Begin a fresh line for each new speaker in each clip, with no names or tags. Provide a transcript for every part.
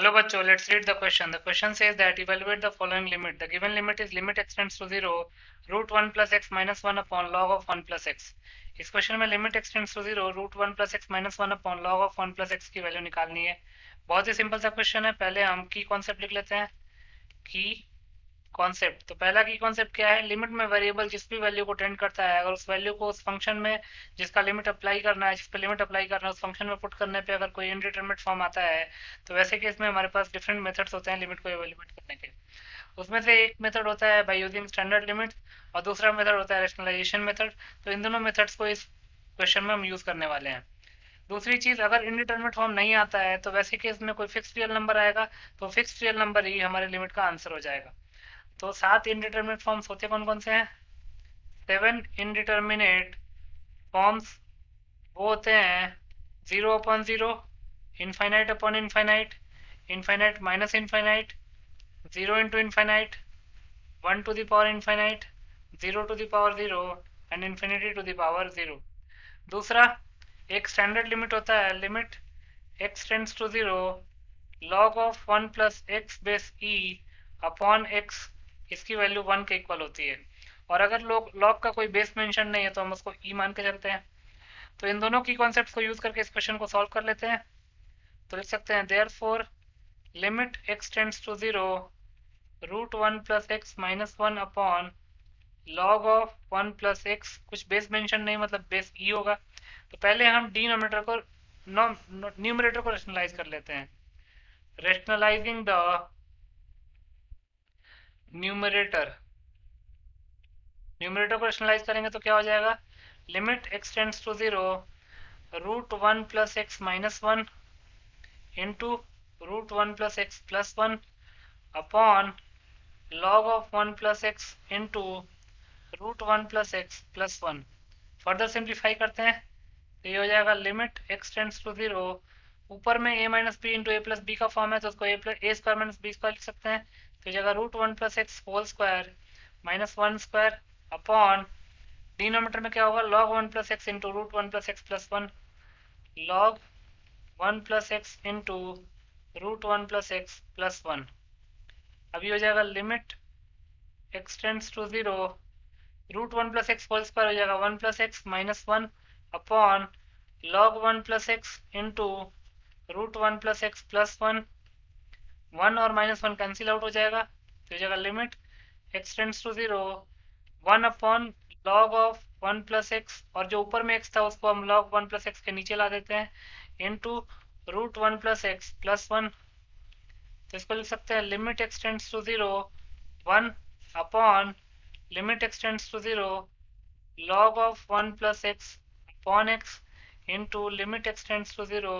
Hello बच्चों, let's read the question. The question says that evaluate the following limit. The given limit is limit x tends to 0 root 1 plus x minus 1 upon log of 1 plus x. इस question में limit x tends to 0 root 1 plus x minus 1 upon log of 1 plus x की value निकालनी है. बहुत ही simple सा question है. पहले हम की कॉन्सेप्ट लिख लेते हैं. की कॉन्सेप्ट. तो पहला की कॉन्सेप्ट क्या है? लिमिट में वेरिएबल जिस भी वैल्यू को टेंड करता है, अगर उस वैल्यू को उस फंक्शन में जिसका लिमिट अप्लाई करना है, जिस पे लिमिट अप्लाई करना है, उस फंक्शन में पुट करने पे अगर कोई इनडिटरमिनेट फॉर्म आता है, तो वैसे केस में हमारे पास डिफरेंट मेथड्स होते हैं लिमिट को इवेल्युएट करने के. उसमें से एक मेथड होता है बाय यूजिंग स्टैंडर्ड लिमिट और दूसरा मेथड होता है रैशनलाइजेशन मेथड. तो इन दोनों मेथड्स को इस क्वेश्चन में हम यूज करने वाले हैं. दूसरी चीज, अगर इनडिटरमिनेट फॉर्म नहीं आता है तो वैसे केस में कोई फिक्स रियल नंबर आएगा, तो फिक्स रियल नंबर ही हमारे लिमिट का आंसर हो जाएगा. तो 7 इनडिटरमिनेट फॉर्म्स होते कौन कौन से हैं? 7 इनडिटरमिनेट फॉर्म्स वो होते हैं 0 upon 0, infinite upon infinite, infinite minus infinite, 0 into infinite, 1 to the power infinite, 0 to the power 0 and infinity to the power 0. दूसरा, एक स्टैंडर्ड लिमिट होता है limit x tends to 0 log of 1 plus x base e upon x. इसकी वैल्यू 1 के equal होती है. और अगर लॉग का कोई बेस मेंशन नहीं है तो हम उसको ई मान के चलते हैं. तो इन दोनों की कॉन्सेप्ट्स को यूज करके इस क्वेश्चन को सॉल्व कर लेते हैं. तो लिख सकते हैं therefore limit x tends to 0 root 1 plus x minus 1 upon log of 1 plus x. कुछ बेस मेंशन नहीं, मतलब बेस ई होगा. तो पहले हम डिनोमिनेटर को न्यूमरेटर को रेशनलाइज कर लेते हैं. Rationalising the numerator. न्यूमरेटर को रेशनलाइज करेंगे तो क्या हो जाएगा? Limit x tends to 0 root 1 plus x minus 1 into root 1 plus x plus 1 upon log of 1 plus x into root 1 plus x plus 1. Further simplify करते हैं तो ये हो जाएगा लिमिट x टेंड्स टू 0. ऊपर में a minus b into a plus b का form है तो उसको a square minus b square लिख सकते हैं. तो जगह root 1 plus x whole square minus 1 square upon denominator में क्या होगा? log 1 plus x into root 1 plus x plus 1 log 1 plus x into root 1 plus x plus 1. अभी हो जाएगा limit x tends to 0 root 1 plus x whole square हो जाएगा 1 plus x minus 1 upon log 1 plus x into root 1 plus x plus 1. 1 और minus 1 cancel out हो जाएगा. तो हो जाएगा limit x tends to 0 1 upon log of 1 plus x, और जो ऊपर में x था उसको हम log 1 प्लस एक्स के नीचे ला देते हैं, into root 1 plus x plus 1. तो इसको लिख सकते हैं limit x tends to 0 1 upon limit x tends to 0 log of 1 plus x upon x into limit x tends to 0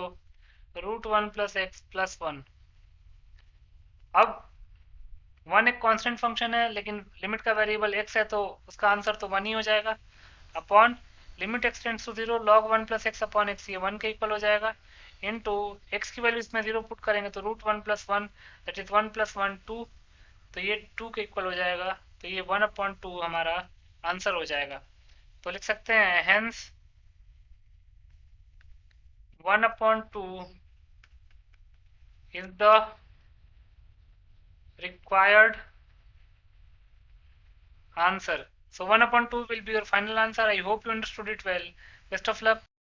root 1 plus x plus 1. अब 1 एक कांस्टेंट फंक्शन है, लेकिन limit का वेरिएबल x है तो उसका आंसर तो 1 ही हो जाएगा. Upon limit x tends to 0 log 1 plus x upon x, ये 1 के इक्वल हो जाएगा. इनटू x की वैल्यू इसमें 0 पुट करेंगे तो root 1 plus 1 that is 1 plus 1 2. तो ये 2 के इक्वल हो जाएगा. तो ये 1 अपॉन 2 हमारा आंसर हो जाएगा. तो लिख सकते हैं hence 1 upon 2 is the required answer. So 1 upon 2 will be your final answer. I hope you understood it well. Best of luck.